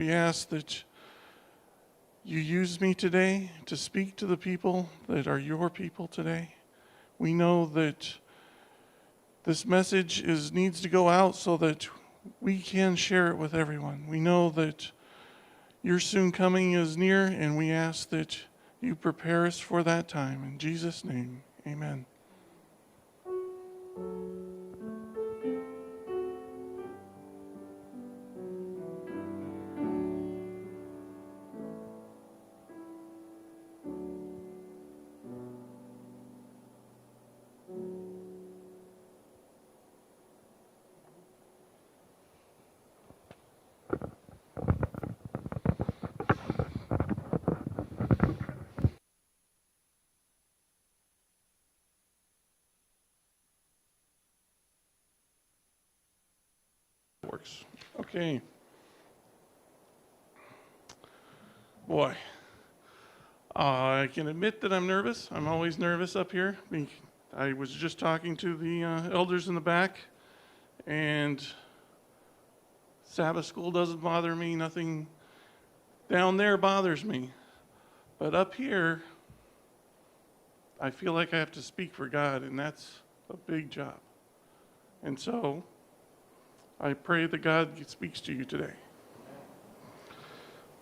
We ask that you use me today to speak to the people that are your people today. We know that this message needs to go out so that we can share it with everyone. We know that your soon coming is near, and we ask that you prepare us for that time. In Jesus' name, amen. Works. Okay. Boy, I can admit that I'm nervous. I'm always nervous up here. I was just talking to the elders in the back, and Sabbath school doesn't bother me. Nothing down there bothers me. But up here, I feel like I have to speak for God, and that's a big job. And so I pray that God speaks to you today.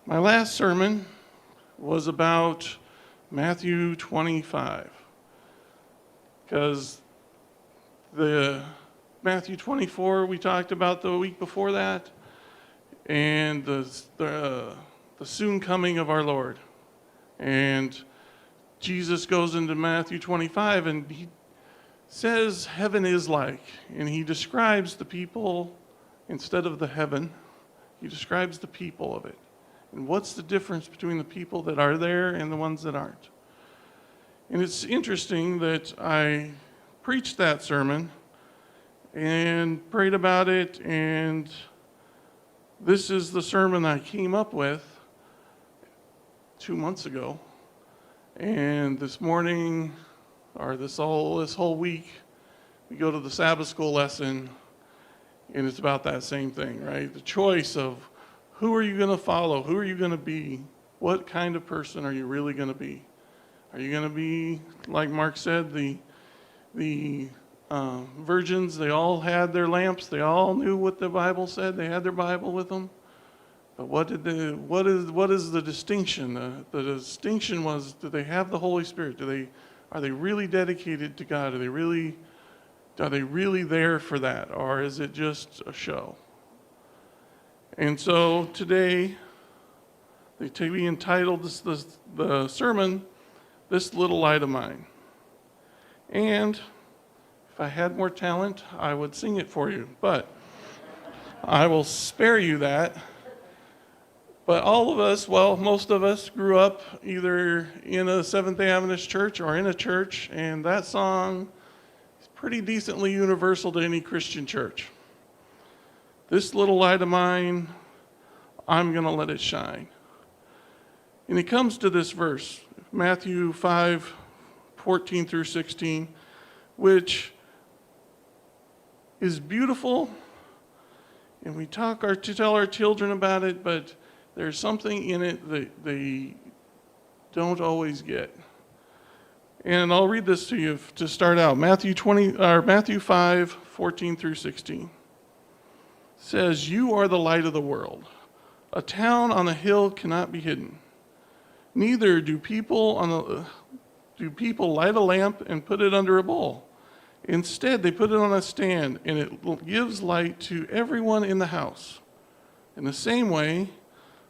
My last sermon was about Matthew 25, because the Matthew 24 we talked about the week before that, and the soon coming of our Lord. And Jesus goes into Matthew 25, and he says heaven is like, and he describes the people instead of the heaven. He describes the people of it. And what's the difference between the people that are there and the ones that aren't? And it's interesting that I preached that sermon and prayed about it, and this is the sermon I came up with 2 months ago. And this morning, or this whole week, we go to the Sabbath school lesson, and it's about that same thing, right? The choice of who are you going to follow? Who are you going to be? What kind of person are you really going to be? Are you going to be, like Mark said, the virgins? They all had their lamps. They all knew what the Bible said. They had their Bible with them. But what is the distinction? The distinction was, do they have the Holy Spirit? Are they really dedicated to God? Are they really there for that? Or is it just a show? And so today, we entitled the sermon, "This Little Light of Mine." And if I had more talent, I would sing it for you. But I will spare you that. But all of us, well, most of us grew up either in a Seventh-day Adventist church or in a church, and that song is pretty decently universal to any Christian church. This little light of mine, I'm going to let it shine. And it comes to this verse, Matthew 5:14 through 16, which is beautiful, and we tell our children about it, but there's something in it that they don't always get. And I'll read this to you to start out. Matthew 5:14 through 16 says, "You are the light of the world. A town on a hill cannot be hidden. Neither do people light a lamp and put it under a bowl. Instead, they put it on a stand, and it gives light to everyone in the house. In the same way,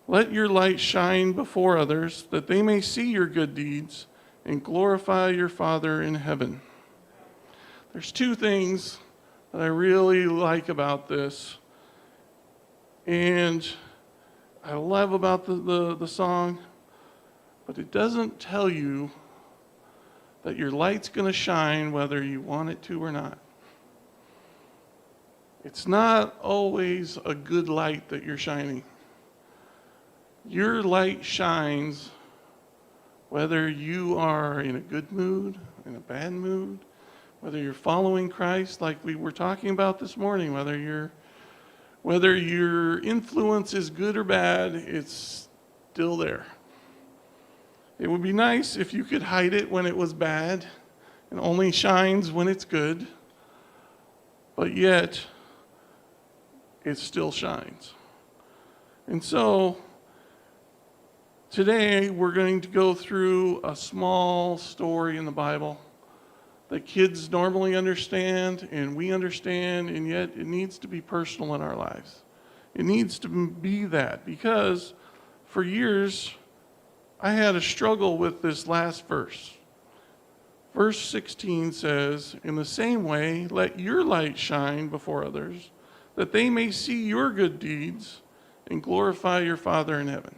let your light shine before others, that they may see your good deeds and glorify your Father in heaven." There's two things that I really like about this, and I love about the song, but it doesn't tell you that your light's going to shine whether you want it to or not. It's not always a good light that you're shining. Your light shines whether you are in a good mood, in a bad mood, whether you're following Christ like we were talking about this morning, whether you're Whether your influence is good or bad, it's still there. It would be nice if you could hide it when it was bad and only shines when it's good, but yet it still shines. And so today we're going to go through a small story in the Bible that kids normally understand and we understand, and yet it needs to be personal in our lives. It needs to be that, because for years I had a struggle with this last verse. Verse 16 says, "In the same way, let your light shine before others, that they may see your good deeds and glorify your Father in heaven."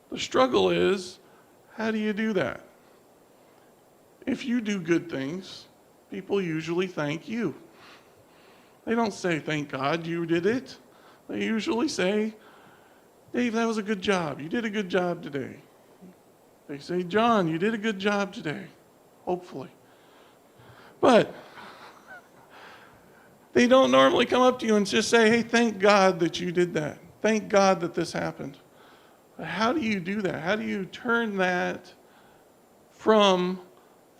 The struggle is, how do you do that? If you do good things, people usually thank you. They don't say, "Thank God you did it." They usually say, "Dave, that was a good job. You did a good job today." They say, "John, you did a good job today." Hopefully. But they don't normally come up to you and just say, "Hey, thank God that you did that. Thank God that this happened." But how do you do that? How do you turn that from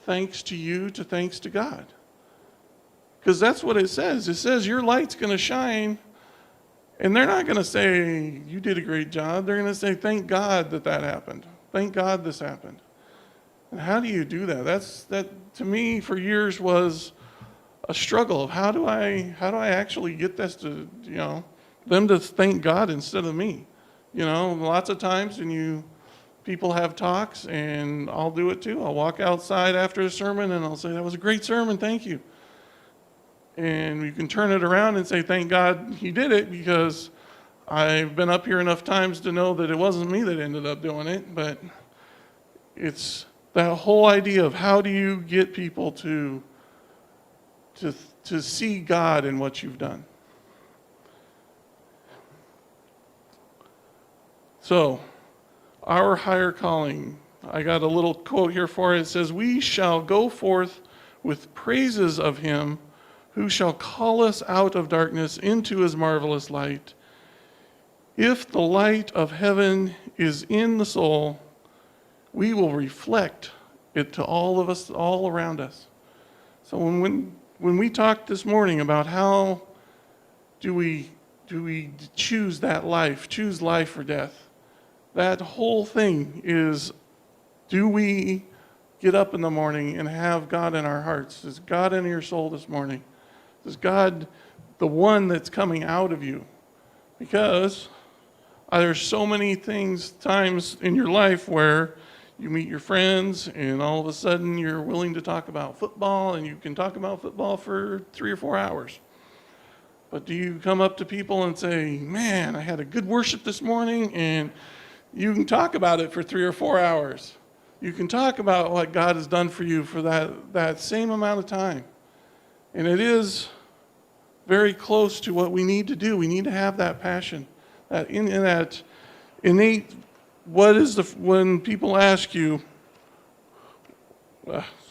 thanks to you to thanks to God? Because that's what it says. It says your light's going to shine, and they're not going to say, "You did a great job." They're going to say, "Thank God that that happened. Thank God this happened." And how do you do that? That to me for years was a struggle of how do I actually get this to, them to thank God instead of me. Lots of times when people have talks, and I'll do it too. I'll walk outside after a sermon and I'll say, "That was a great sermon, thank you." And you can turn it around and say, "Thank God he did it, because I've been up here enough times to know that it wasn't me that ended up doing it." But it's that whole idea of how do you get people to see God in what you've done. So, our higher calling. I got a little quote here for it. It says, "We shall go forth with praises of him who shall call us out of darkness into his marvelous light. If the light of heaven is in the soul, we will reflect it to all of us, all around us." So when we talked this morning about how do we choose that life, choose life or death, that whole thing is, do we get up in the morning and have God in our hearts? Is God in your soul this morning? Is God the one that's coming out of you? Because there's so many times in your life where you meet your friends and all of a sudden you're willing to talk about football, and you can talk about football for 3 or 4 hours. But do you come up to people and say, "Man, I had a good worship this morning," and you can talk about it for 3 or 4 hours. You can talk about what God has done for you for that same amount of time. And it is very close to what we need to do. We need to have that passion, that innate. When people ask you,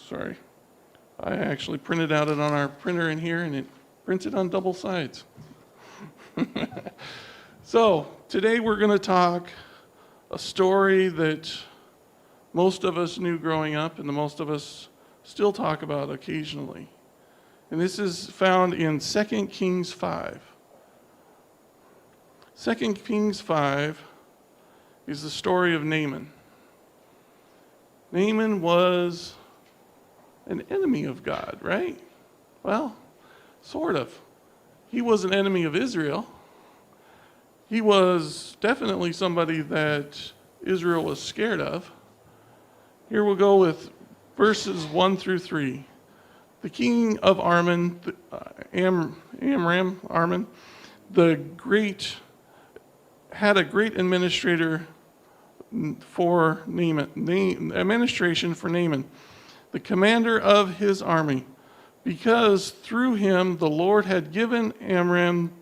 sorry, I actually printed out it on our printer in here, and it prints it on double sides. So today we're going to talk a story that most of us knew growing up, and the most of us still talk about occasionally. And this is found in 2 Kings 5. 2 Kings 5 is the story of Naaman. Naaman was an enemy of God, right? Well, sort of. He was an enemy of Israel. He was definitely somebody that Israel was scared of. Here we'll go with verses 1 through 3. The king of Aram, had a great administration for Naaman, the commander of his army, because through him the Lord had given Aram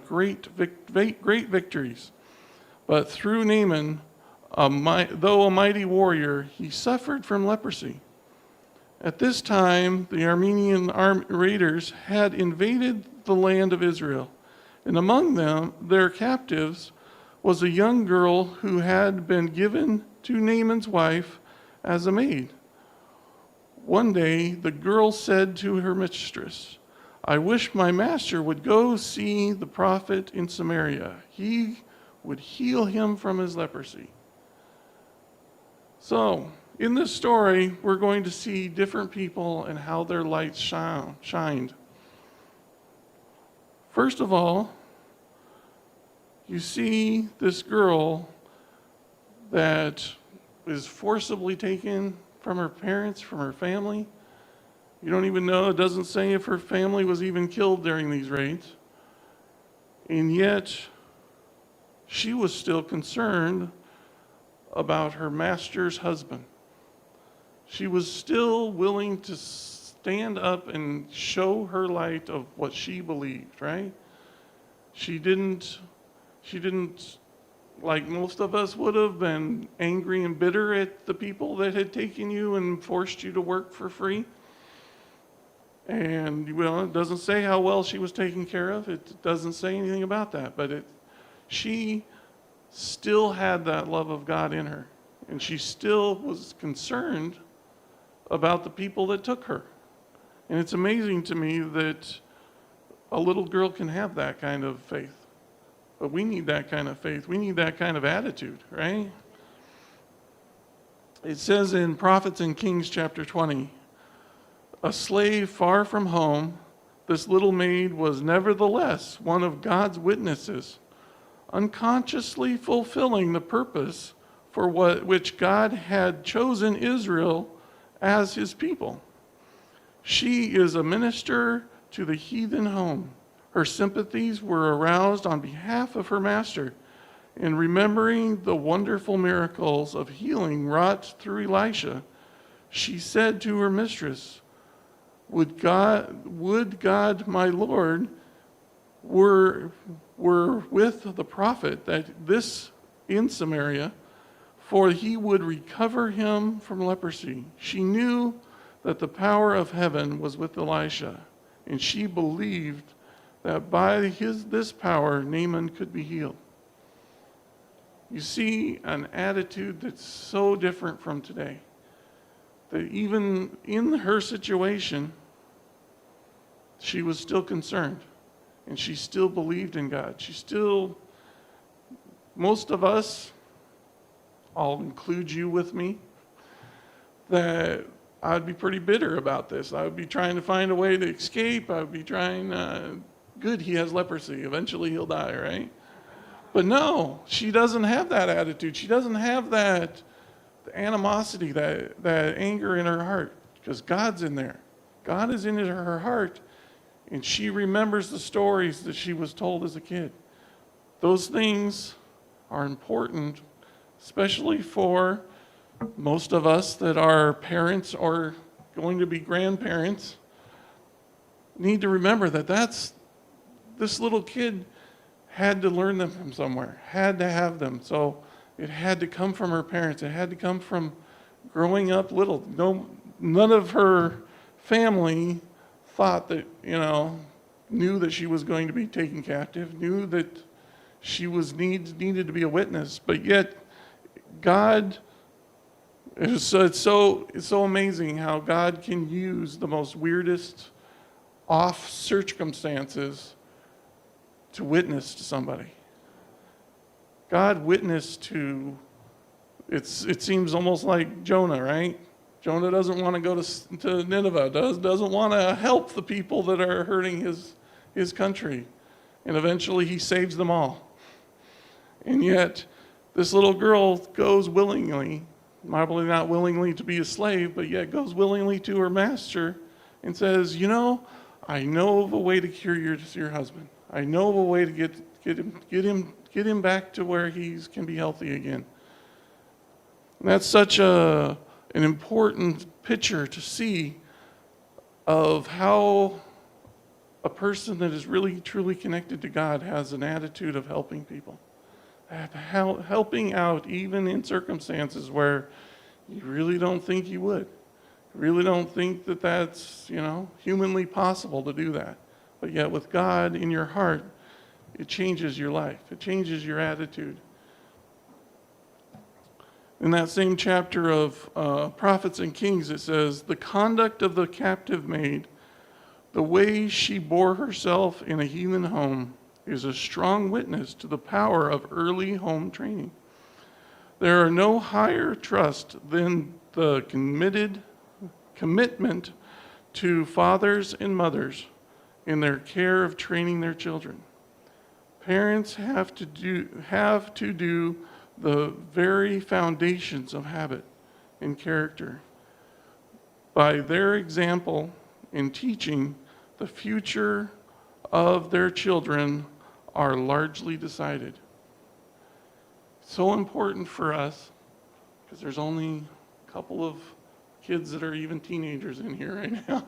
great victories. But through Naaman, though a mighty warrior, he suffered from leprosy. At this time, the Aramean raiders had invaded the land of Israel, And among them, their captives, was a young girl who had been given to Naaman's wife as a maid. One day, the girl said to her mistress, "I wish my master would go see the prophet in Samaria. He would heal him from his leprosy." So, in this story, we're going to see different people and how their lights shined. First of all, you see this girl that is forcibly taken from her parents, from her family. You don't even know, it doesn't say if her family was even killed during these raids. And yet, she was still concerned about her master's husband. She was still willing to stand up and show her light of what she believed, right? She didn't, like most of us would have, been angry and bitter at the people that had taken you and forced you to work for free. And, well, it doesn't say how well she was taken care of. It doesn't say anything about that. But she still had that love of God in her. And she still was concerned about the people that took her. And it's amazing to me that a little girl can have that kind of faith. But we need that kind of faith. We need that kind of attitude, right? It says in Prophets and Kings chapter 20, "A slave far from home, this little maid was nevertheless one of God's witnesses, unconsciously fulfilling the purpose for which God had chosen Israel as his people. She is a minister to the heathen home. Her sympathies were aroused on behalf of her master. In remembering the wonderful miracles of healing wrought through Elisha, she said to her mistress, Would God, my Lord, were with the prophet that this in Samaria, for he would recover him from leprosy." She knew that the power of heaven was with Elisha, and she believed that by this power, Naaman could be healed. You see an attitude that's so different from today, that even in her situation, she was still concerned, and she still believed in God. Most of us, I'll include you with me, that I'd be pretty bitter about this. I would be trying to find a way to escape. I would be trying, good, he has leprosy. Eventually he'll die, right? But no, she doesn't have that attitude. She doesn't have that animosity, that anger in her heart, because God's in there. God is in her heart, and she remembers the stories that she was told as a kid. Those things are important, especially for most of us that are parents or going to be grandparents. Need to remember that this little kid had to learn them from somewhere, had to have them. So it had to come from her parents. It had to come from growing up little. None of her family thought that, knew that she was going to be taken captive, knew that she was needed to be a witness. But yet, God, it's so amazing how God can use the most weirdest off circumstances to witness to somebody. God witnessed to, it seems almost like Jonah, right? Jonah doesn't want to go to Nineveh, doesn't want to help the people that are hurting his country. And eventually he saves them all. And yet, this little girl goes willingly, probably not willingly to be a slave, but yet goes willingly to her master and says, I know of a way to cure your husband. I know of a way to get him back to where he can be healthy again. And that's such an important picture to see of how a person that is really truly connected to God has an attitude of helping people. Helping out even in circumstances where you really don't think you would. You really don't think that that's, humanly possible to do that. But yet with God in your heart, it changes your life. It changes your attitude. In that same chapter of Prophets and Kings, it says, the conduct of the captive maid, the way she bore herself in a heathen home, is a strong witness to the power of early home training. There are no higher trust than the commitment to fathers and mothers in their care of training their children. Parents have to do the very foundations of habit and character. By their example in teaching, the future of their children are largely decided. So important for us, because there's only a couple of kids that are even teenagers in here right now,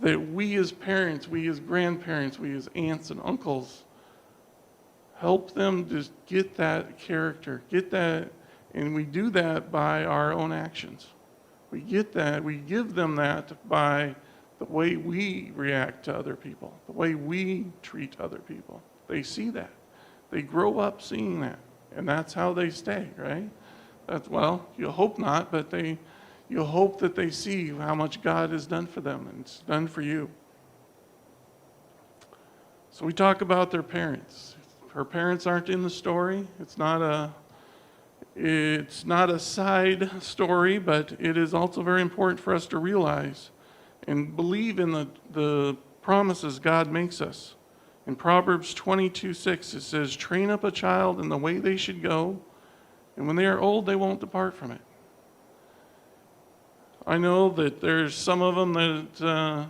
that we as parents, we as grandparents, we as aunts and uncles, help them just get that character, get that, and we do that by our own actions. We get that, we give them that by the way we react to other people, the way we treat other people. They see that. They grow up seeing that, and that's how they stay, right? That's, well, you hope not, but you hope that they see how much God has done for them, and it's done for you. So we talk about their parents. Her parents aren't in the story. It's not a side story, but it is also very important for us to realize and believe in the promises God makes us. In Proverbs 22:6, it says, train up a child in the way they should go, and when they are old, they won't depart from it. I know that there's some of them that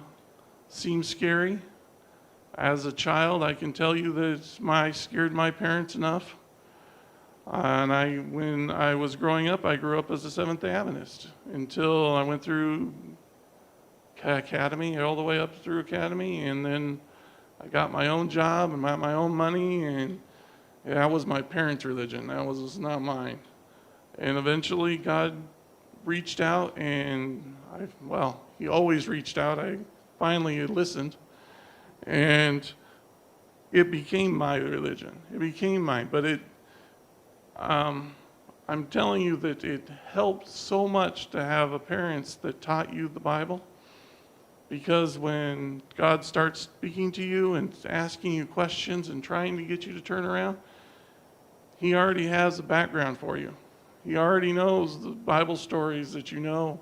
seem scary. As a child, I can tell you that scared my parents enough. And when I was growing up, I grew up as a Seventh-day Adventist until I went through academy, all the way up through academy, and then I got my own job and my own money, and that was my parents' religion. That was not mine. And eventually, God reached out, and He always reached out. I finally listened. And it became my religion. It became mine. But I'm telling you that it helped so much to have parents that taught you the Bible. Because when God starts speaking to you and asking you questions and trying to get you to turn around, He already has a background for you. He already knows the Bible stories that you know.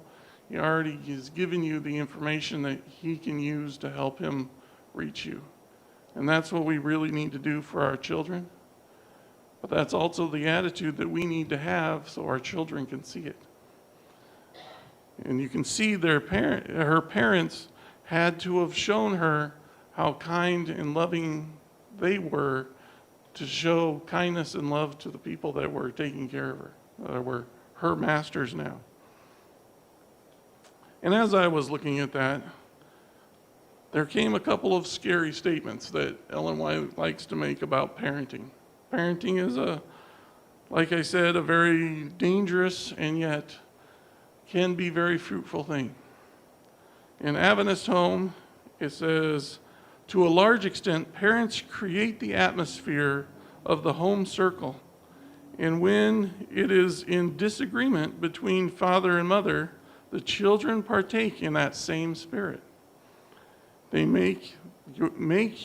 He already has given you the information that He can use to help Him reach you. And that's what we really need to do for our children. But that's also the attitude that we need to have so our children can see it. And you can see her parents had to have shown her how kind and loving they were to show kindness and love to the people that were taking care of her, that were her masters now. And as I was looking at that, there came a couple of scary statements that Ellen White likes to make about parenting. Parenting is, like I said, a very dangerous and yet can be very fruitful thing. In Adventist Home, it says, to a large extent, parents create the atmosphere of the home circle. And when it is in disagreement between father and mother, the children partake in that same spirit. They make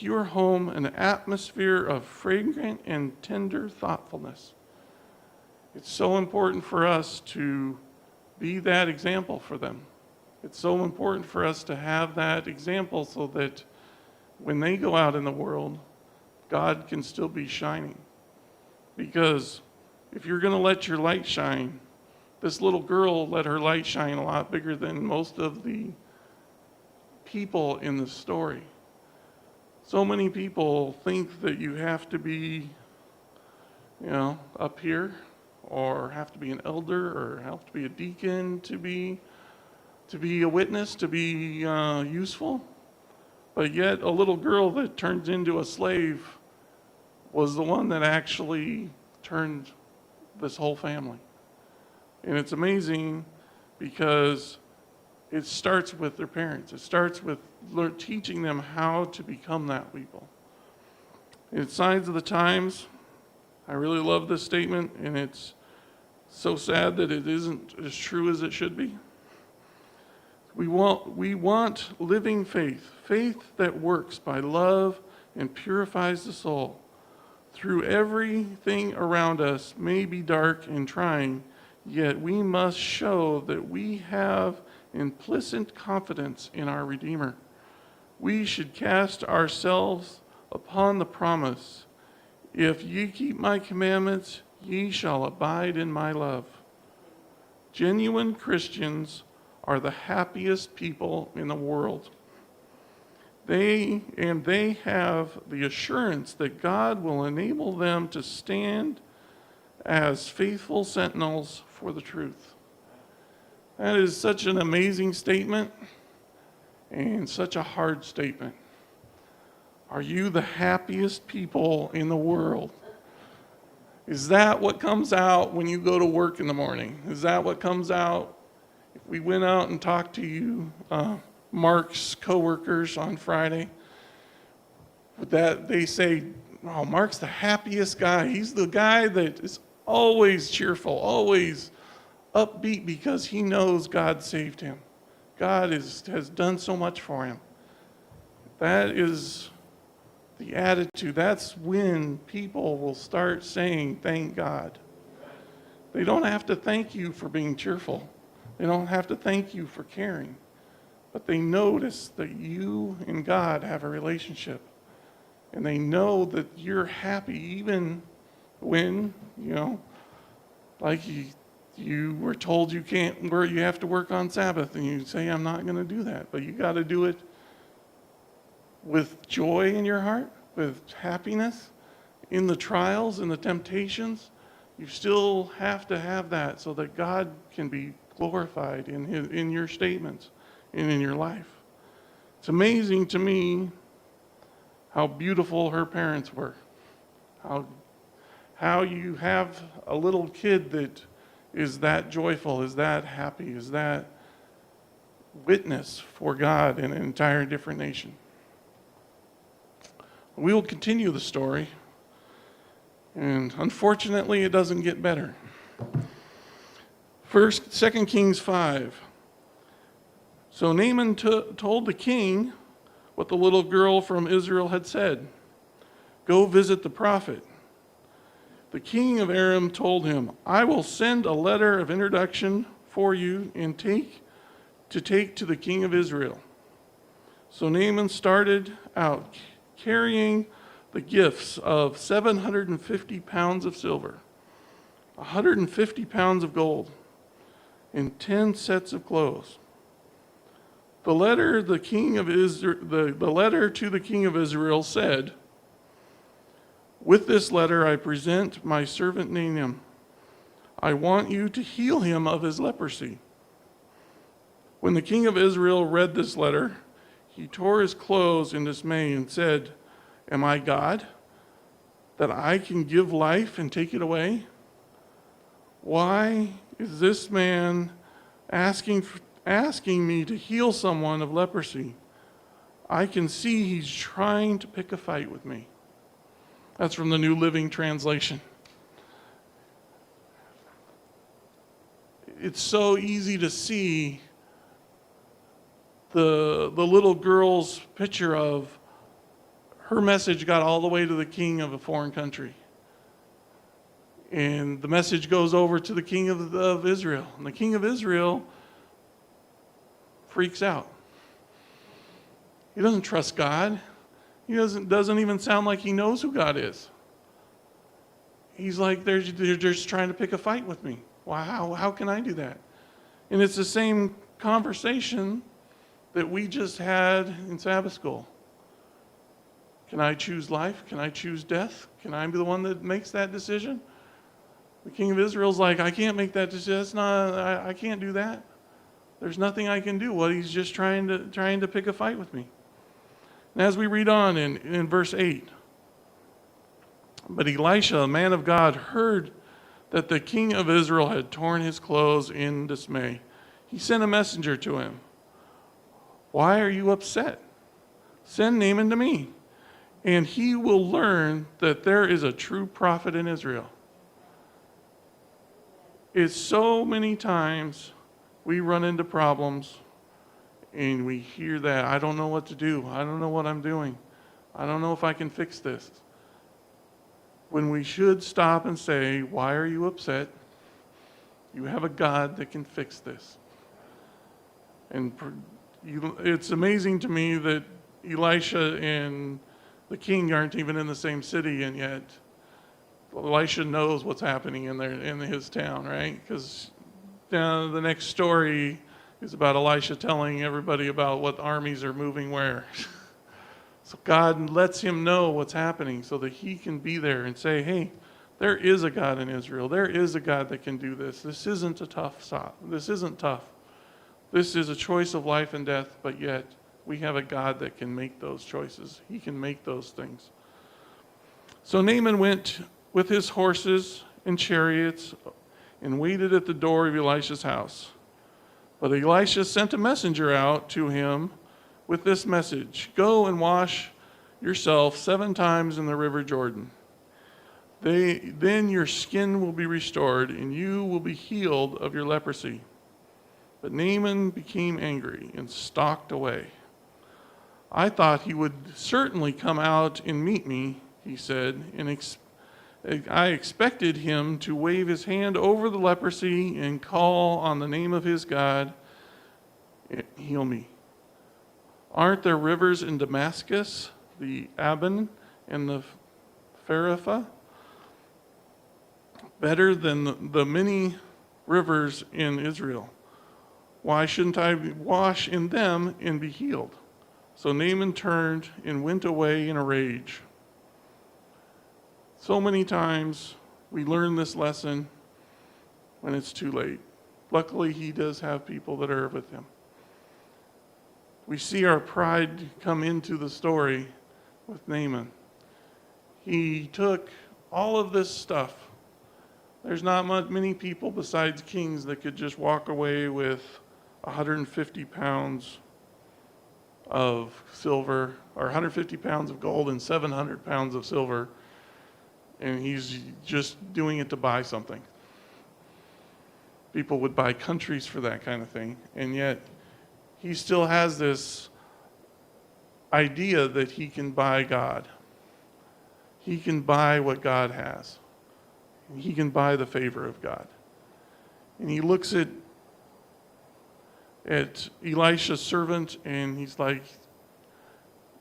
your home an atmosphere of fragrant and tender thoughtfulness. It's so important for us to be that example for them. It's so important for us to have that example so that when they go out in the world, God can still be shining. Because if you're going to let your light shine, this little girl let her light shine a lot bigger than most of the people in the story. So many people think that you have to be, up here, or have to be an elder, or have to be a deacon to be a witness, to be useful. But yet, a little girl that turns into a slave was the one that actually turned this whole family. And it's amazing because it starts with their parents. It starts with teaching them how to become that people. It's Signs of the Times. I really love this statement, and it's so sad that it isn't as true as it should be. We want living faith, faith that works by love and purifies the soul. Through everything around us may be dark and trying, yet we must show that we have implicit confidence in our Redeemer. We should cast ourselves upon the promise, if ye keep my commandments, ye shall abide in my love. Genuine Christians are the happiest people in the world. They have the assurance that God will enable them to stand as faithful sentinels for the truth. That is such an amazing statement and such a hard statement. Are you the happiest people in the world? Is that what comes out when you go to work in the morning? Is that what comes out if we went out and talked to you, Mark's coworkers on Friday? Would that they say, "Oh, Mark's the happiest guy. He's the guy that is always cheerful, always upbeat because he knows God saved him. God has done so much for him." That is the attitude. That's when people will start saying, "Thank God." They don't have to thank you for being cheerful. They don't have to thank you for caring. But they notice that you and God have a relationship. And they know that you're happy even when, like you were told you can't, where you have to work on Sabbath, and you say, "I'm not going to do that." But you got to do it with joy in your heart, with happiness, in the trials and the temptations. You still have to have that so that God can be glorified in your statements and in your life. It's amazing to me how beautiful her parents were. How you have a little kid that is that joyful, is that happy, is that witness for God in an entire different nation. We will continue the story, and unfortunately it doesn't get better. 2 Kings 5. So Naaman told the king what the little girl from Israel had said. "Go visit the prophet." The king of Aram told him, "I will send a letter of introduction for you and take to the king of Israel." So Naaman started out carrying the gifts of 750 pounds of silver, 150 pounds of gold, and 10 sets of clothes. The letter to the king of Israel said, "With this letter I present my servant Naaman. I want you to heal him of his leprosy." When the king of Israel read this letter, he tore his clothes in dismay and said, "Am I God, that I can give life and take it away? Why is this man asking me to heal someone of leprosy? I can see he's trying to pick a fight with me." That's from the New Living Translation. It's so easy to see the little girl's picture of her message got all the way to the king of a foreign country. And the message goes over to the king of Israel. And the king of Israel freaks out. He doesn't trust God. He doesn't even sound like he knows who God is. He's like, they're just trying to pick a fight with me. Wow, how can I do that? And it's the same conversation that we just had in Sabbath school. Can I choose life? Can I choose death? Can I be the one that makes that decision? The king of Israel's like, "I can't make that decision. I can't do that. There's nothing I can do." Well, he's just trying to pick a fight with me. And as we read on in verse 8, but Elisha, a man of God, heard that the king of Israel had torn his clothes in dismay. He sent a messenger to him. "Why are you upset? Send Naaman to me, and he will learn that there is a true prophet in Israel. It's so many times we run into problems and we hear that, I don't know what to do. I don't know what I'm doing. I don't know if I can fix this. When we should stop and say, why are you upset? You have a God that can fix this. And it's amazing to me that Elisha and the king aren't even in the same city, and yet Elisha knows what's happening in his town, right? Because the next story is about Elisha telling everybody about what armies are moving where. So God lets him know what's happening so that he can be there and say, hey, there is a God in Israel. There is a God that can do this. This isn't a tough stop. This isn't tough. This is a choice of life and death, but yet we have a God that can make those choices. He can make those things. So Naaman went with his horses and chariots and waited at the door of Elisha's house. But Elisha sent a messenger out to him with this message: go and wash yourself 7 times in the river Jordan. Then your skin will be restored and you will be healed of your leprosy. But Naaman became angry and stalked away. I thought he would certainly come out and meet me, he said, and I expected him to wave his hand over the leprosy and call on the name of his God, heal me. Aren't there rivers in Damascus, the Abban and the Pharapha, better than the many rivers in Israel? Why shouldn't I wash in them and be healed? So Naaman turned and went away in a rage. So many times we learn this lesson when it's too late. Luckily, he does have people that are with him. We see our pride come into the story with Naaman. He took all of this stuff. There's not many people besides kings that could just walk away with 150 pounds of silver, or 150 pounds of gold and 700 pounds of silver, and he's just doing it to buy something. People would buy countries for that kind of thing, and yet he still has this idea that he can buy God. He can buy what God has. He can buy the favor of God. And he looks at Elisha's servant, and he's like,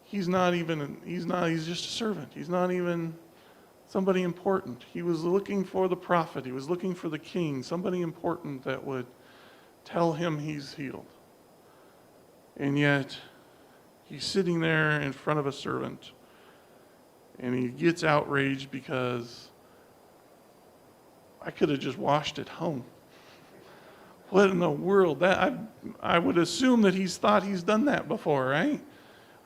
he's just a servant. He's not even somebody important. He was looking for the prophet. He was looking for the king, somebody important that would tell him he's healed. And yet, he's sitting there in front of a servant, and he gets outraged because I could have just washed at home. What in the world? I would assume that he's thought he's done that before, right?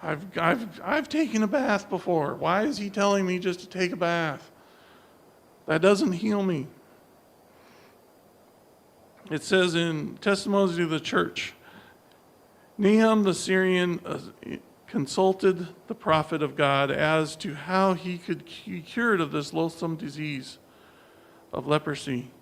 I've taken a bath before. Why is he telling me just to take a bath? That doesn't heal me. It says in Testimonies to the Church, Nahum the Syrian consulted the prophet of God as to how he could be cured of this loathsome disease of leprosy.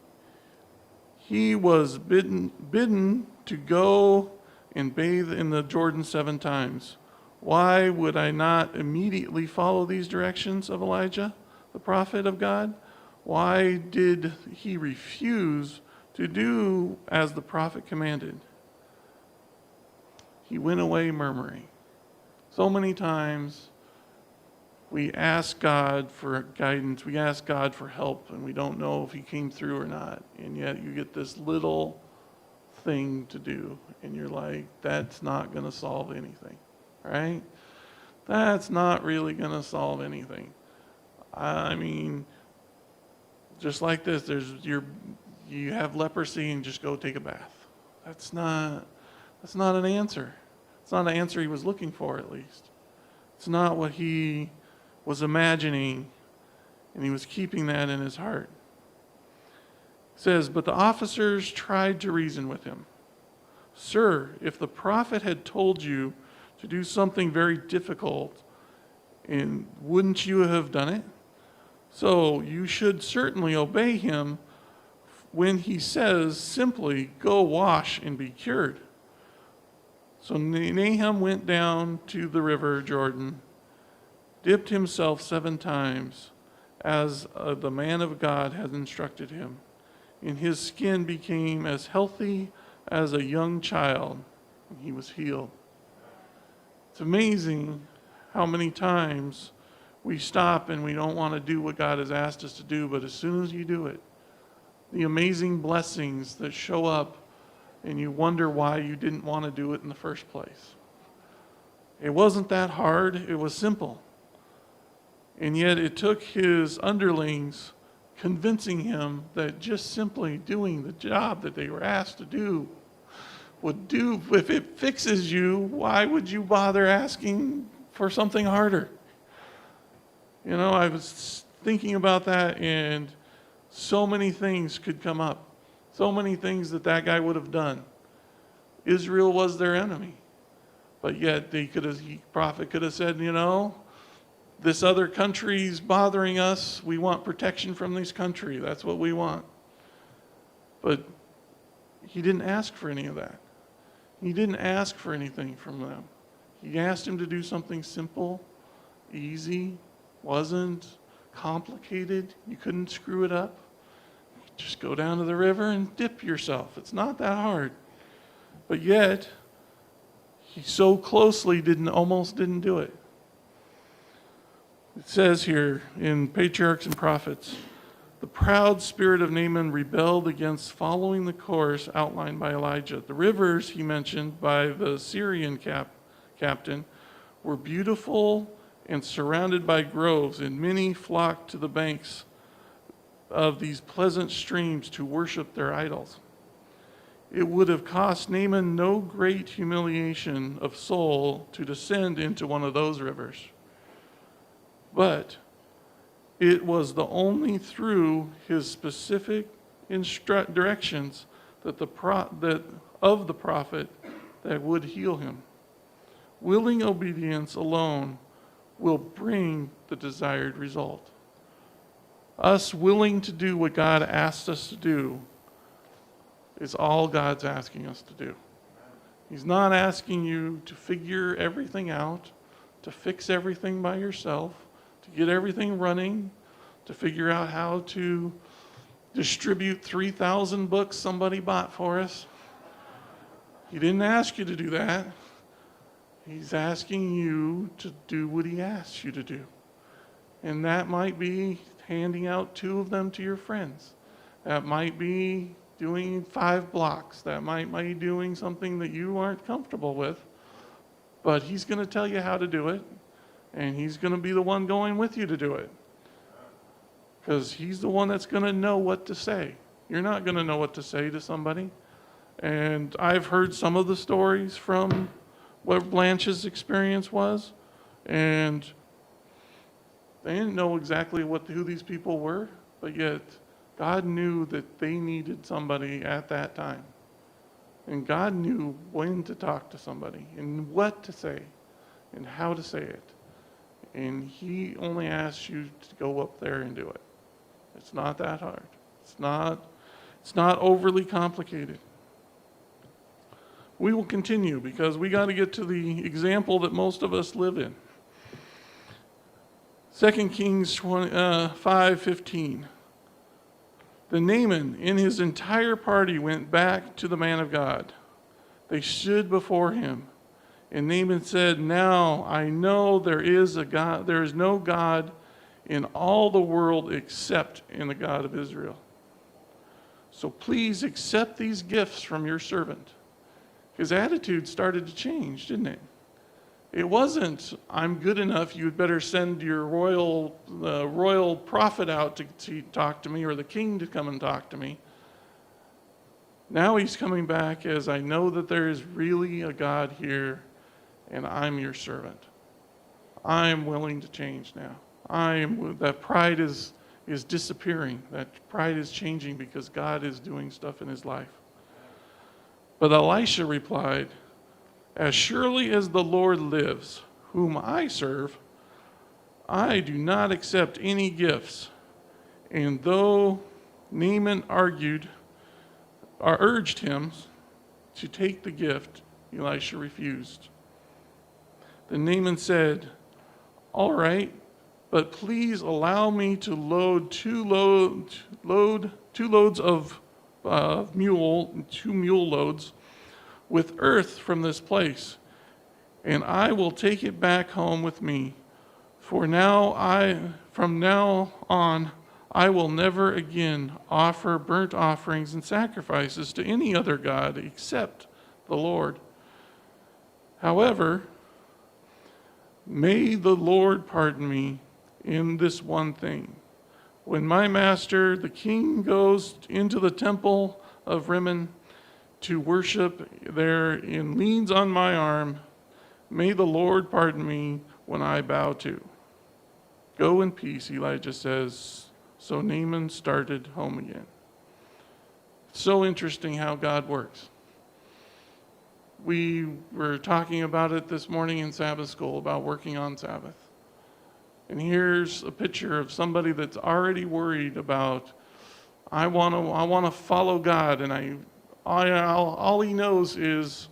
He was bidden to go and bathe in the Jordan 7 times. Why would I not immediately follow these directions of Elijah, the prophet of God? Why did he refuse to do as the prophet commanded? He went away murmuring. So many times we ask God for guidance, we ask God for help, and we don't know if he came through or not. And yet you get this little thing to do, and you're like, that's not going to solve anything, right? That's not really going to solve anything. I mean, just like this, you have leprosy and just go take a bath. That's not an answer. It's not an answer he was looking for, at least. It's not what he was imagining, and he was keeping that in his heart. It says, but the officers tried to reason with him. Sir, if the prophet had told you to do something very difficult And wouldn't you have done it? So you should certainly obey him when he says simply, go wash and be cured. So Nahum went down to the river Jordan, dipped himself 7 times, as the man of God had instructed him, and his skin became as healthy as a young child, and he was healed. It's amazing how many times we stop and we don't want to do what God has asked us to do, but as soon as you do it, the amazing blessings that show up, and you wonder why you didn't want to do it in the first place. It wasn't that hard, it was simple. And yet it took his underlings convincing him that just simply doing the job that they were asked to do would do. If it fixes you, why would you bother asking for something harder? You know, I was thinking about that, and so many things could come up. So many things that guy would have done. Israel was their enemy. But yet the prophet could have said, you know, this other country's bothering us. We want protection from this country. That's what we want. But he didn't ask for any of that. He didn't ask for anything from them. He asked him to do something simple, easy, wasn't complicated. You couldn't screw it up. Just go down to the river and dip yourself. It's not that hard. But yet, he so closely almost didn't do it. It says here in Patriarchs and Prophets, the proud spirit of Naaman rebelled against following the course outlined by Elijah. The rivers, he mentioned, by the Syrian captain, were beautiful and surrounded by groves, and many flocked to the banks of these pleasant streams to worship their idols. It would have cost Naaman no great humiliation of soul to descend into one of those rivers. But it was the only through his specific directions that of the prophet that would heal him. Willing obedience alone will bring the desired result. Us willing to do what God asked us to do is all God's asking us to do. He's not asking you to figure everything out, to fix everything by yourself, to get everything running, to figure out how to distribute 3,000 books somebody bought for us. He didn't ask you to do that. He's asking you to do what he asks you to do. And that might be handing out 2 of them to your friends. That might be doing 5 blocks. That might be doing something that you aren't comfortable with. But he's going to tell you how to do it. And he's going to be the one going with you to do it. Because he's the one that's going to know what to say. You're not going to know what to say to somebody. And I've heard some of the stories from what Blanche's experience was. And they didn't know exactly who these people were. But yet, God knew that they needed somebody at that time. And God knew when to talk to somebody and what to say and how to say it. And he only asks you to go up there and do it. It's not that hard. It's not overly complicated. We will continue because we got to get to the example that most of us live in. 2 Kings 5:15. Then Naaman and his entire party went back to the man of God. They stood before him. And Naaman said, now I know there is no God in all the world except in the God of Israel. So please accept these gifts from your servant. His attitude started to change, didn't it? It wasn't, I'm good enough, you'd better send your royal prophet out to talk to me, or the king to come and talk to me. Now he's coming back as, I know that there is really a God here, and I'm your servant. I'm willing to change now. That pride is disappearing. That pride is changing because God is doing stuff in his life. But Elisha replied, as surely as the Lord lives, whom I serve, I do not accept any gifts. And though Naaman urged him to take the gift, Elisha refused. Then Naaman said, all right, but please allow me to load two loads of two mule loads with earth from this place, and I will take it back home with me. From now on, I will never again offer burnt offerings and sacrifices to any other god except the Lord. However, may the Lord pardon me in this one thing. When my master, the king, goes into the temple of Rimmon to worship there and leans on my arm, may the Lord pardon me when I bow to. Go in peace, Elijah says. So Naaman started home again. It's so interesting how God works. We were talking about it this morning in Sabbath school, about working on Sabbath. And here's a picture of somebody that's already worried about, I want to follow God, and all he knows is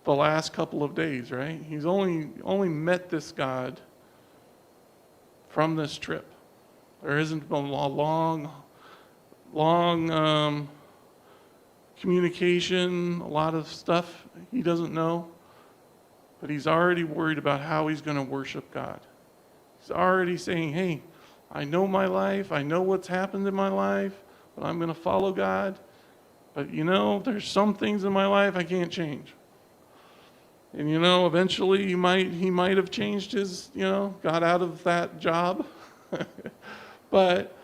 the last couple of days, right? He's only met this God from this trip. There isn't a long communication, a lot of stuff he doesn't know, but he's already worried about how he's going to worship God. He's already saying, hey, I know my life, I know what's happened in my life, but I'm going to follow God. But there's some things in my life I can't change. And eventually he might have changed his, got out of that job. But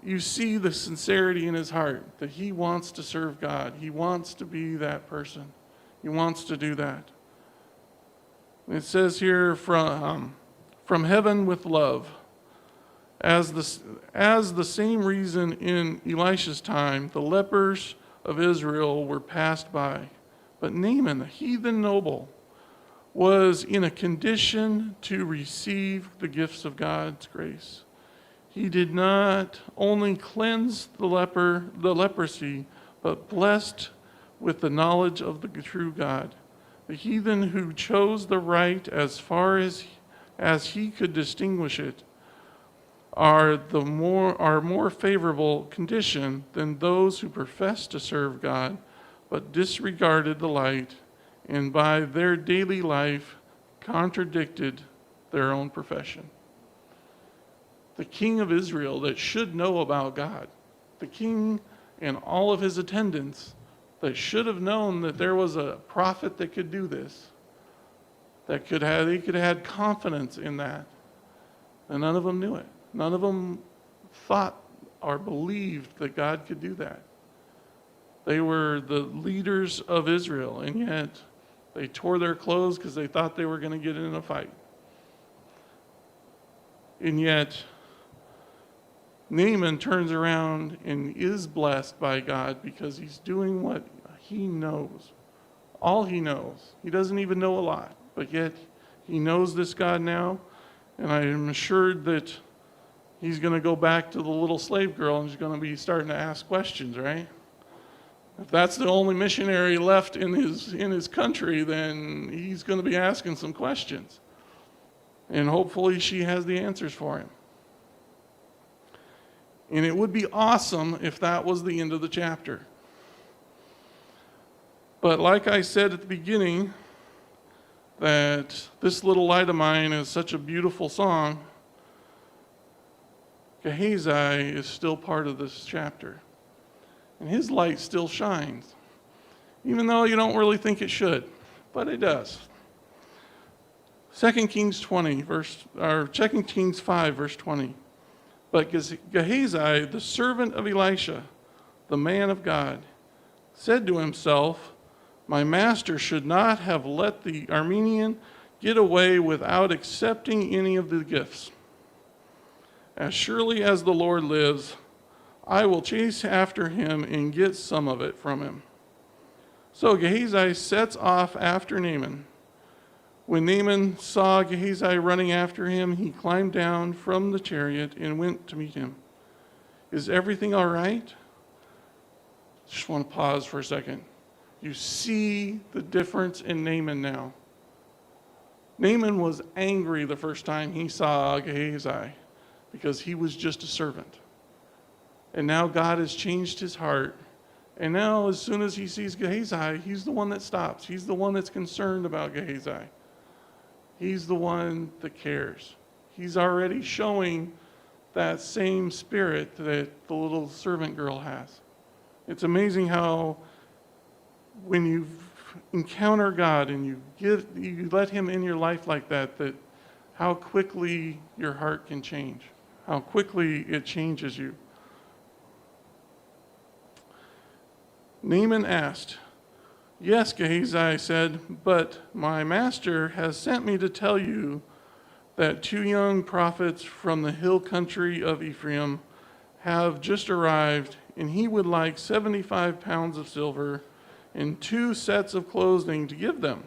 you see the sincerity in his heart that he wants to serve God. He wants to be that person. He wants to do that. It says here from heaven with love. As the same reason in Elisha's time, the lepers of Israel were passed by. But Naaman, the heathen noble, was in a condition to receive the gifts of God's grace. He did not only cleanse the leprosy, but blessed with the knowledge of the true God. The heathen who chose the right as far as he could distinguish it are more favorable condition than those who profess to serve God, but disregarded the light, and by their daily life contradicted their own profession. The king of Israel that should know about God, the king and all of his attendants that should have known that there was a prophet that could do this, they could have had confidence in that, and none of them knew it. None of them thought or believed that God could do that. They were the leaders of Israel, and yet they tore their clothes because they thought they were going to get in a fight. And yet Naaman turns around and is blessed by God because he's doing what he knows. All he knows. He doesn't even know a lot, but yet he knows this God now, and I am assured that he's going to go back to the little slave girl and he's going to be starting to ask questions, right? If that's the only missionary left in his country, then he's going to be asking some questions. And hopefully she has the answers for him. And it would be awesome if that was the end of the chapter. But like I said at the beginning, that This Little Light of Mine is such a beautiful song, Gehazi is still part of this chapter. And his light still shines, even though you don't really think it should, but it does. 2 Kings 5, verse 20. But Gehazi, the servant of Elisha, the man of God, said to himself, my master should not have let the Aramean get away without accepting any of the gifts. As surely as the Lord lives, I will chase after him and get some of it from him. So Gehazi sets off after Naaman. When Naaman saw Gehazi running after him, he climbed down from the chariot and went to meet him. Is everything all right? Just want to pause for a second. You see the difference in Naaman now. Naaman was angry the first time he saw Gehazi because he was just a servant. And now God has changed his heart. And now as soon as he sees Gehazi, he's the one that stops. He's the one that's concerned about Gehazi. He's the one that cares. He's already showing that same spirit that the little servant girl has. It's amazing how when you encounter God and you let him in your life like that, that how quickly your heart can change, how quickly it changes you. Naaman asked, "Yes," Gehazi said, "but my master has sent me to tell you that 2 young prophets from the hill country of Ephraim have just arrived, and he would like 75 pounds of silver and 2 sets of clothing to give them."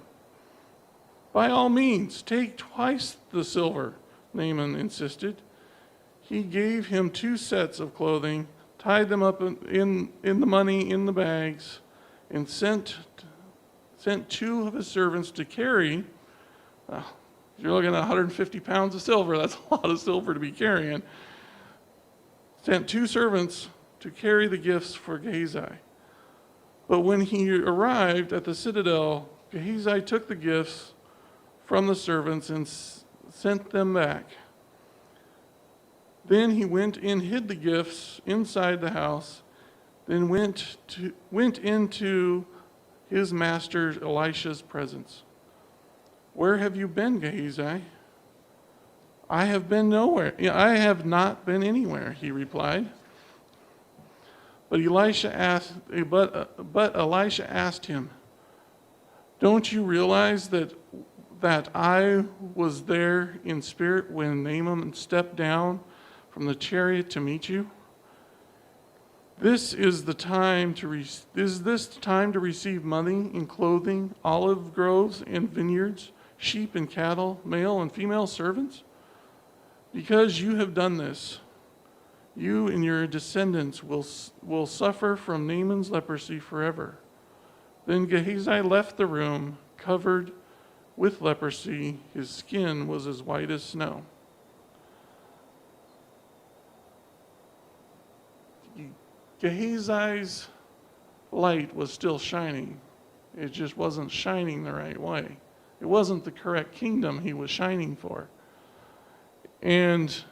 "By all means, take twice the silver," Naaman insisted. He gave him 2 sets of clothing, tied them up in the money in the bags, and sent 2 of his servants to carry. You're looking at 150 pounds of silver. That's a lot of silver to be carrying. Sent 2 servants to carry the gifts for Gehazi. But when he arrived at the citadel, Gehazi took the gifts from the servants and sent them back. Then he went and hid the gifts inside the house, then went into his master Elisha's presence. "Where have you been, Gehazi?" "I have been nowhere. I have not been anywhere," he replied. But Elisha asked him, "Don't you realize that I was there in spirit when Naaman stepped down from the chariot to meet you? Is this time to receive money and clothing, olive groves and vineyards, sheep and cattle, male and female servants? Because you have done this, you and your descendants will suffer from Naaman's leprosy forever." Then Gehazi left the room, covered with leprosy. His skin was as white as snow. Gehazi's light was still shining. It just wasn't shining the right way. It wasn't the correct kingdom he was shining for. And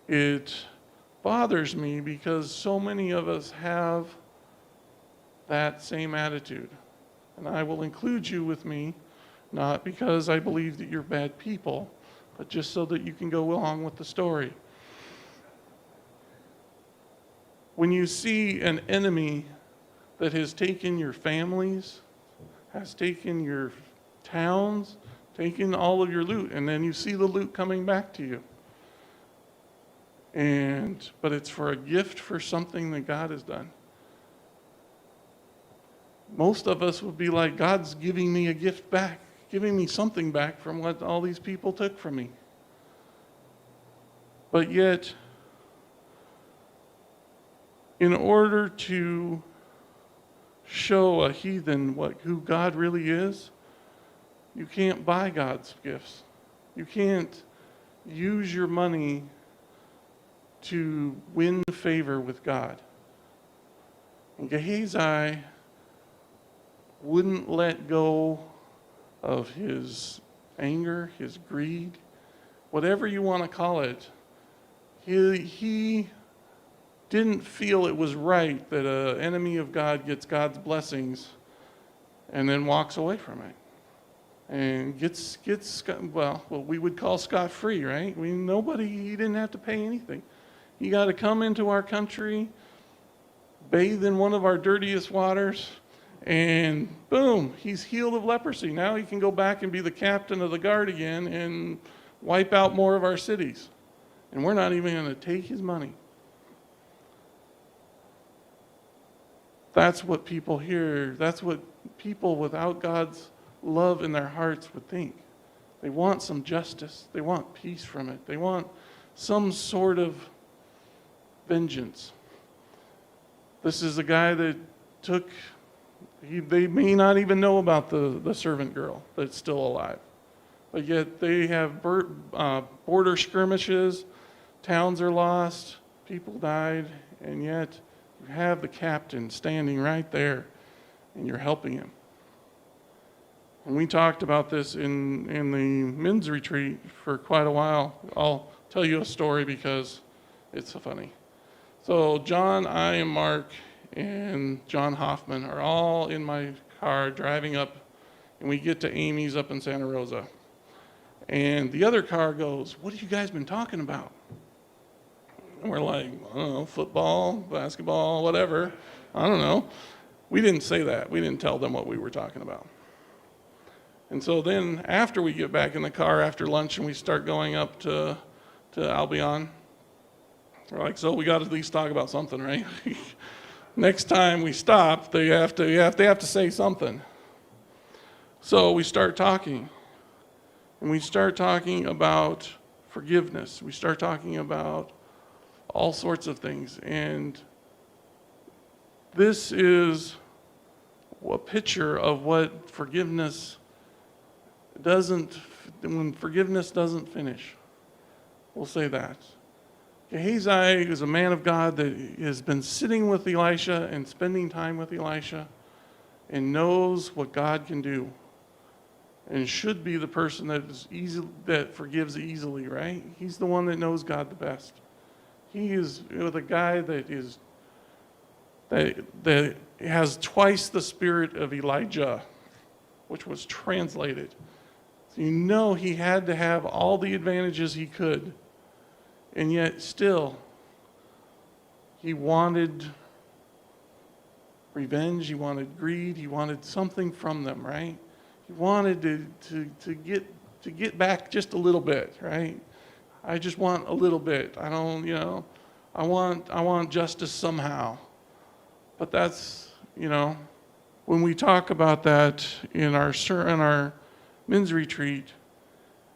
it bothers me because so many of us have that same attitude. And I will include you with me, not because I believe that you're bad people, but just so that you can go along with the story. When you see an enemy that has taken your families, has taken your towns, taken all of your loot, and then you see the loot coming back to you. But it's for a gift for something that God has done. Most of us would be like, God's giving me a gift back, giving me something back from what all these people took from me. But yet, in order to show a heathen who God really is, you can't buy God's gifts. You can't use your money to win favor with God. And Gehazi wouldn't let go of his anger, his greed, whatever you want to call it. He didn't feel it was right that an enemy of God gets God's blessings and then walks away from it. And gets what we would call scot-free, right? He didn't have to pay anything. He got to come into our country, bathe in one of our dirtiest waters, and boom, he's healed of leprosy. Now he can go back and be the captain of the guard again and wipe out more of our cities. And we're not even going to take his money. That's what people hear. That's what people without God's love in their hearts would think. They want some justice. They want peace from it. They want some sort of vengeance. This is a guy that they may not even know about the servant girl that's still alive. But yet they have border skirmishes, towns are lost, people died, and yet you have the captain standing right there, and you're helping him. And we talked about this in the men's retreat for quite a while. I'll tell you a story because it's so funny. So John, I, and Mark, and John Hoffman are all in my car driving up, and we get to Amy's up in Santa Rosa. And the other car goes, "What have you guys been talking about?" And we're like, "I don't know, football, basketball, whatever. I don't know." We didn't say that. We didn't tell them what we were talking about. And so then after we get back in the car after lunch and we start going up to Albion, we're like, "So we got to at least talk about something, right?" Next time we stop, they have to say something. So we start talking. And we start talking about forgiveness. We start talking about all sorts of things. And this is a picture of what forgiveness doesn't, when forgiveness doesn't finish. We'll say that. Gehazi is a man of God that has been sitting with Elisha and spending time with Elisha and knows what God can do. And should be the person that forgives easily, right? He's the one that knows God the best. He is with a guy that has twice the spirit of Elijah, which was translated. So you know he had to have all the advantages he could, and yet still he wanted revenge, he wanted greed, he wanted something from them, right? He wanted to get back just a little bit, right? I just want a little bit. I don't, I want justice somehow. But that's, when we talk about that in our men's retreat,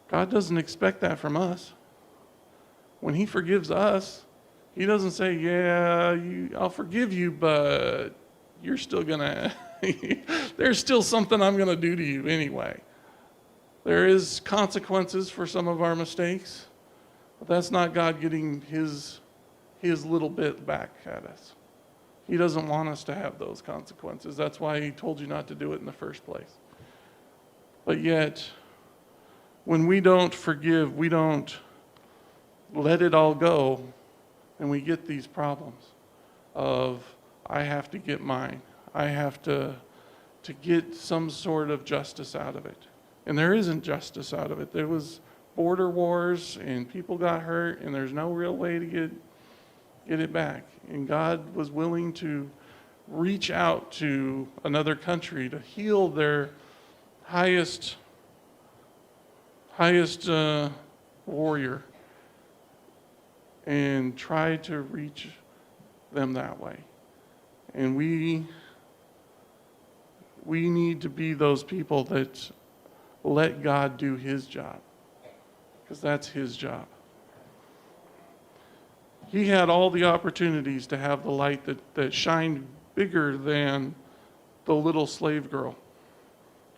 God doesn't expect that from us. When he forgives us, he doesn't say, "Yeah, I'll forgive you, but you're still gonna." There's still something I'm going to do to you anyway. There is consequences for some of our mistakes, but that's not God getting his little bit back at us. He doesn't want us to have those consequences. That's why he told you not to do it in the first place. But yet, when we don't forgive, we don't let it all go, and we get these problems of, I have to get mine. I have to get some sort of justice out of it. And there isn't justice out of it. There was border wars and people got hurt and there's no real way to get it back. And God was willing to reach out to another country to heal their highest warrior and try to reach them that way. And we need to be those people that let God do his job, because that's his job. He had all the opportunities to have the light that shined bigger than the little slave girl.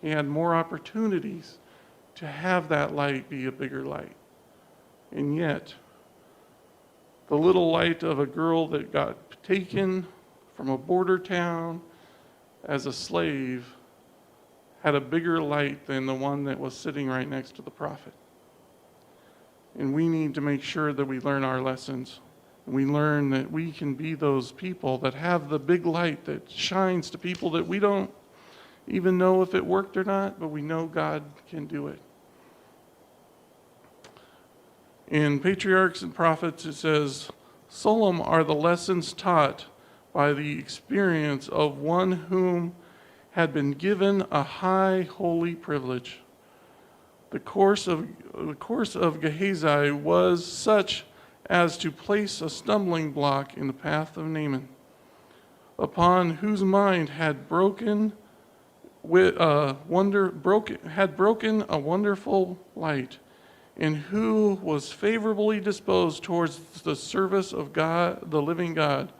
He had more opportunities to have that light be a bigger light. And yet, the little light of a girl that got taken from a border town as a slave had a bigger light than the one that was sitting right next to the prophet. And we need to make sure that we learn our lessons. We learn that we can be those people that have the big light that shines to people that we don't even know if it worked or not, but we know God can do it. In Patriarchs and Prophets, it says, "Solemn are the lessons taught by the experience of one whom had been given a high holy privilege. The course of Gehazi was such as to place a stumbling block in the path of Naaman, upon whose mind had broken had broken a wonderful light, and who was favorably disposed towards the service of God, the living God.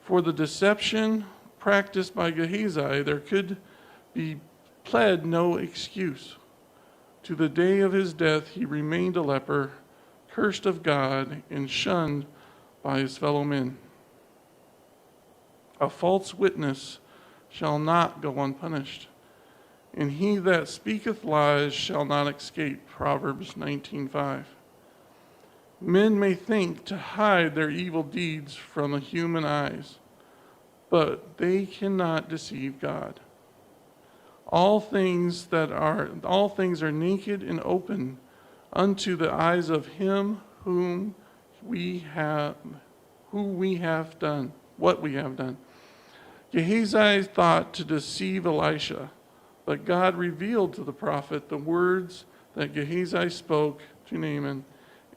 For the deception practiced by Gehazi, there could be pled no excuse. To the day of his death, he remained a leper, cursed of God, and shunned by his fellow men. A false witness shall not go unpunished, and he that speaketh lies shall not escape. Proverbs 19:5. Men may think to hide their evil deeds from the human eyes, but they cannot deceive God. All things are naked and open unto the eyes of him what we have done. Gehazi thought to deceive Elisha, but God revealed to the prophet the words that Gehazi spoke to Naaman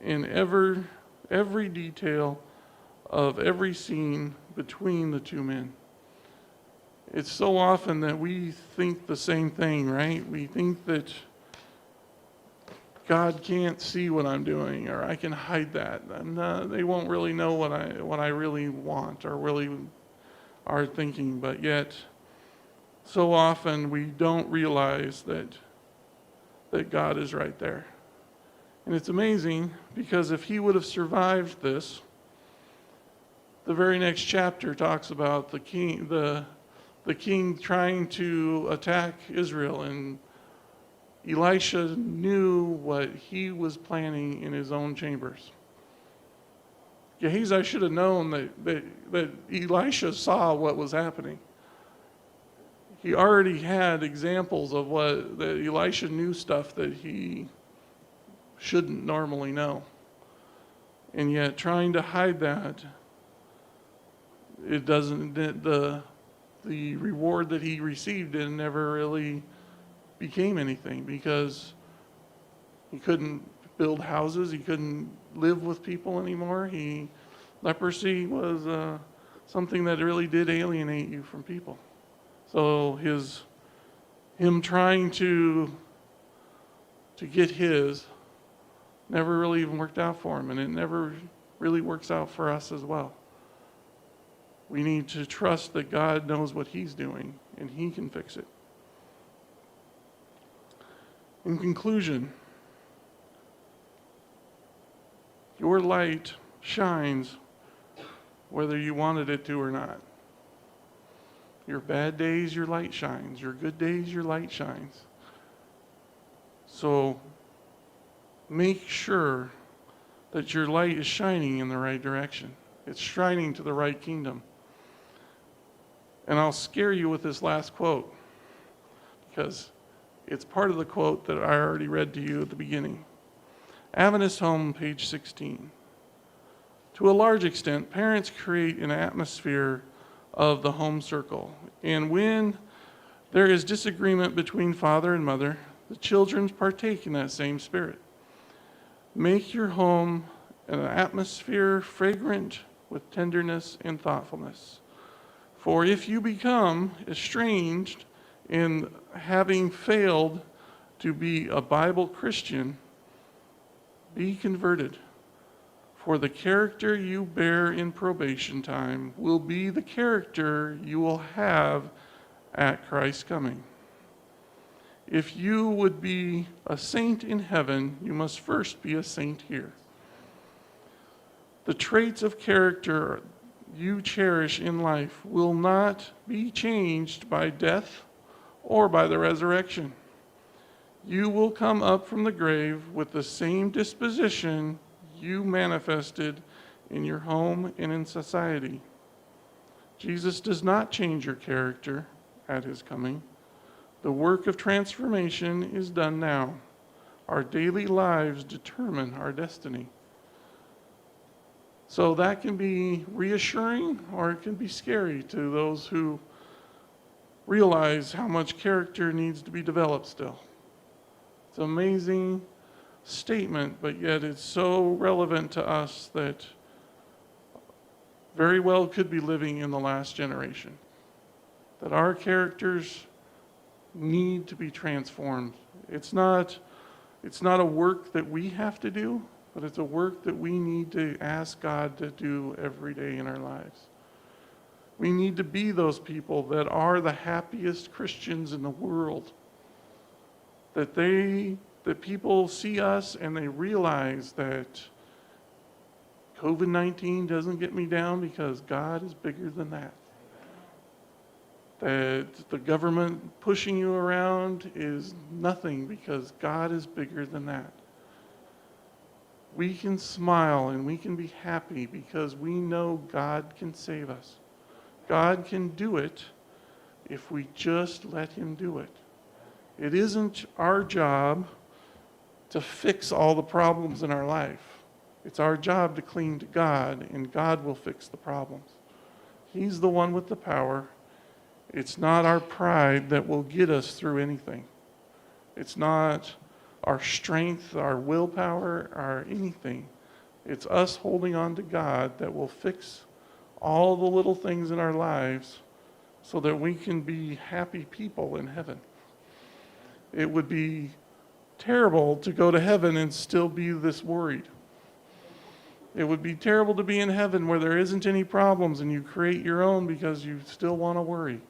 in every detail of every scene between the two men. It's so often that we think the same thing, right? We think that God can't see what I'm doing, or I can hide that. They won't really know what I really want or really are thinking, but yet so often we don't realize that God is right there. And it's amazing because if he would have survived this, the very next chapter talks about the king trying to attack Israel, and Elisha knew what he was planning in his own chambers. Gehazi should have known that Elisha saw what was happening. He already had examples of that Elisha knew stuff that he shouldn't normally know. And yet trying to hide that, the reward that he received never really became anything, because he couldn't build houses, he couldn't live with people anymore. Leprosy was something that really did alienate you from people. So him trying to get his never really even worked out for him, and it never really works out for us as well. We need to trust that God knows what he's doing, and he can fix it. In conclusion, your light shines whether you wanted it to or not. Your bad days, your light shines. Your good days, your light shines. So make sure that your light is shining in the right direction. It's shining to the right kingdom. And I'll scare you with this last quote, because it's part of the quote that I already read to you at the beginning. Adventist Home, page 16. To a large extent, parents create an atmosphere of the home circle. And when there is disagreement between father and mother, the children partake in that same spirit. Make your home an atmosphere fragrant with tenderness and thoughtfulness. For if you become estranged in having failed to be a Bible Christian, be converted. For the character you bear in probation time will be the character you will have at Christ's coming. If you would be a saint in heaven, you must first be a saint here. The traits of character you cherish in life will not be changed by death or by the resurrection. You will come up from the grave with the same disposition you manifested in your home and in society. Jesus does not change your character at his coming. The work of transformation is done now. Our daily lives determine our destiny. So that can be reassuring, or it can be scary to those who realize how much character needs to be developed still. It's an amazing statement, but yet it's so relevant to us that very well could be living in the last generation. That our characters need to be transformed. It's not a work that we have to do, but it's a work that we need to ask God to do every day in our lives. We need to be those people that are the happiest Christians in the world. That people see us and they realize that COVID-19 doesn't get me down because God is bigger than that. That the government pushing you around is nothing because God is bigger than that. We can smile and we can be happy because we know God can save us. God can do it if we just let Him do it. It isn't our job to fix all the problems in our life. It's our job to cling to God, and God will fix the problems. He's the one with the power. It's not our pride that will get us through anything. It's not our strength, our willpower, our anything. It's us holding on to God that will fix all the little things in our lives so that we can be happy people in heaven. It would be terrible to go to heaven and still be this worried. It would be terrible to be in heaven where there isn't any problems and you create your own because you still want to worry.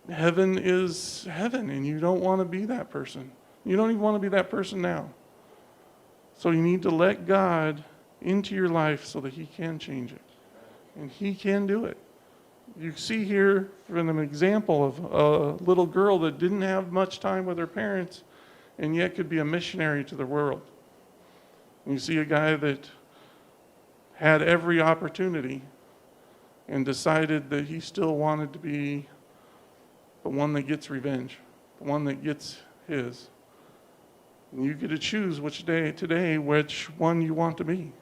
Heaven is heaven, and you don't want to be that person. You don't even want to be that person now. So you need to let God into your life so that He can change it. And He can do it. You see here from an example of a little girl that didn't have much time with her parents and yet could be a missionary to the world. And you see a guy that had every opportunity and decided that he still wanted to be the one that gets revenge, the one that gets his. And you get to choose which one you want to be.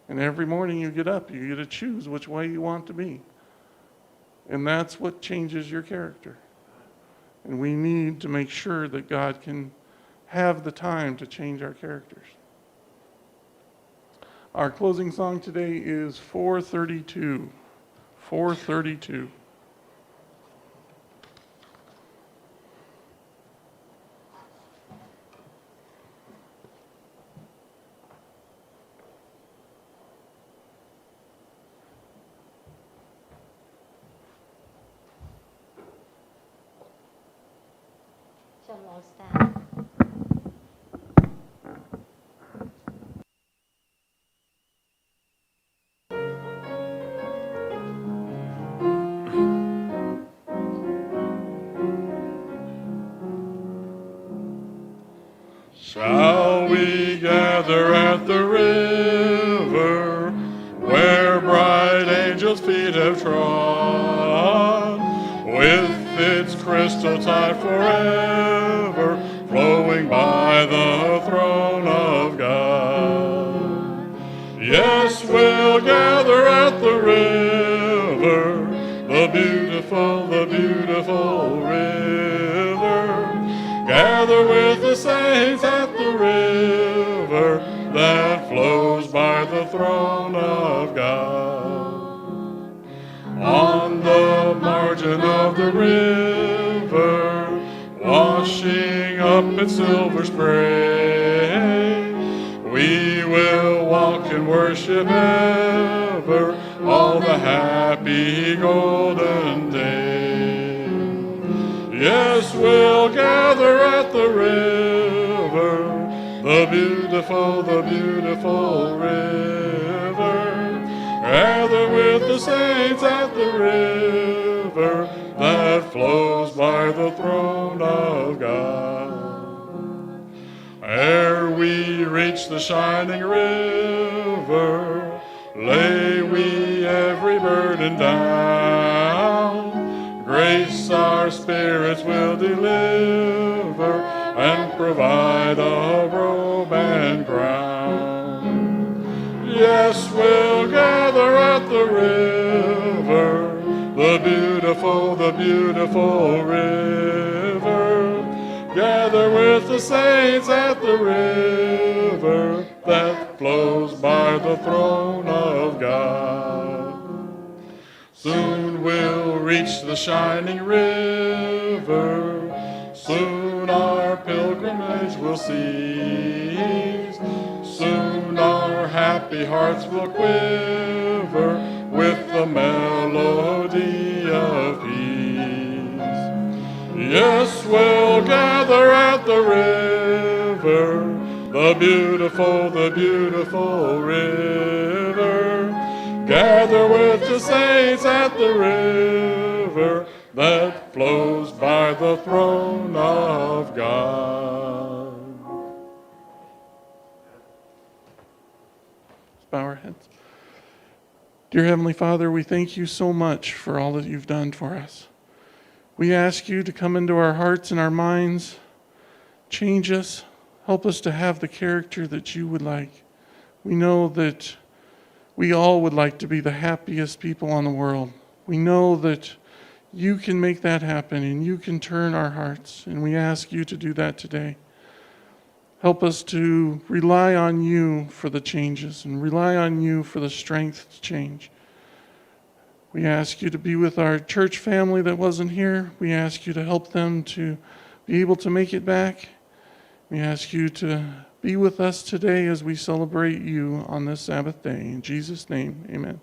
And every morning you get up, you get to choose which way you want to be. And that's what changes your character. And we need to make sure that God can have the time to change our characters. Our closing song today is 432. 432. Shall we all stand? Shall we gather at the river where bright angels' feet have trod, with its crystal tide forever flowing by the throne of God? Yes, we'll gather at the river, the beautiful river. Gather with the saints at the river that flows by the throne of God. On the margin of the river, washing up its silver spray, we will walk and worship ever all the happy golden day. Yes, we'll gather at the river, the beautiful river. Gather with the saints at the river that flows by the throne of God. Ere we reach the shining river, lay we every burden down. Grace our spirits will deliver and provide a robe and crown. Yes, we'll gather at the river, the beautiful river. Gather with the saints at the river that flows by the throne of God. Soon and we'll reach the shining river. Soon our pilgrimage will cease. Soon our happy hearts will quiver with the melody of peace. Yes, we'll gather at the river, the beautiful river. Gather with the saints at the river that flows by the throne of God. Let's bow our heads. Dear Heavenly Father, we thank you so much for all that you've done for us. We ask you to come into our hearts and our minds, change us, help us to have the character that you would like. We know that we all would like to be the happiest people on the world. We know that you can make that happen and you can turn our hearts, and we ask you to do that today. Help us to rely on you for the changes and rely on you for the strength to change. We ask you to be with our church family that wasn't here. We ask you to help them to be able to make it back. We ask you to be with us today as we celebrate you on this Sabbath day. In Jesus' name, amen.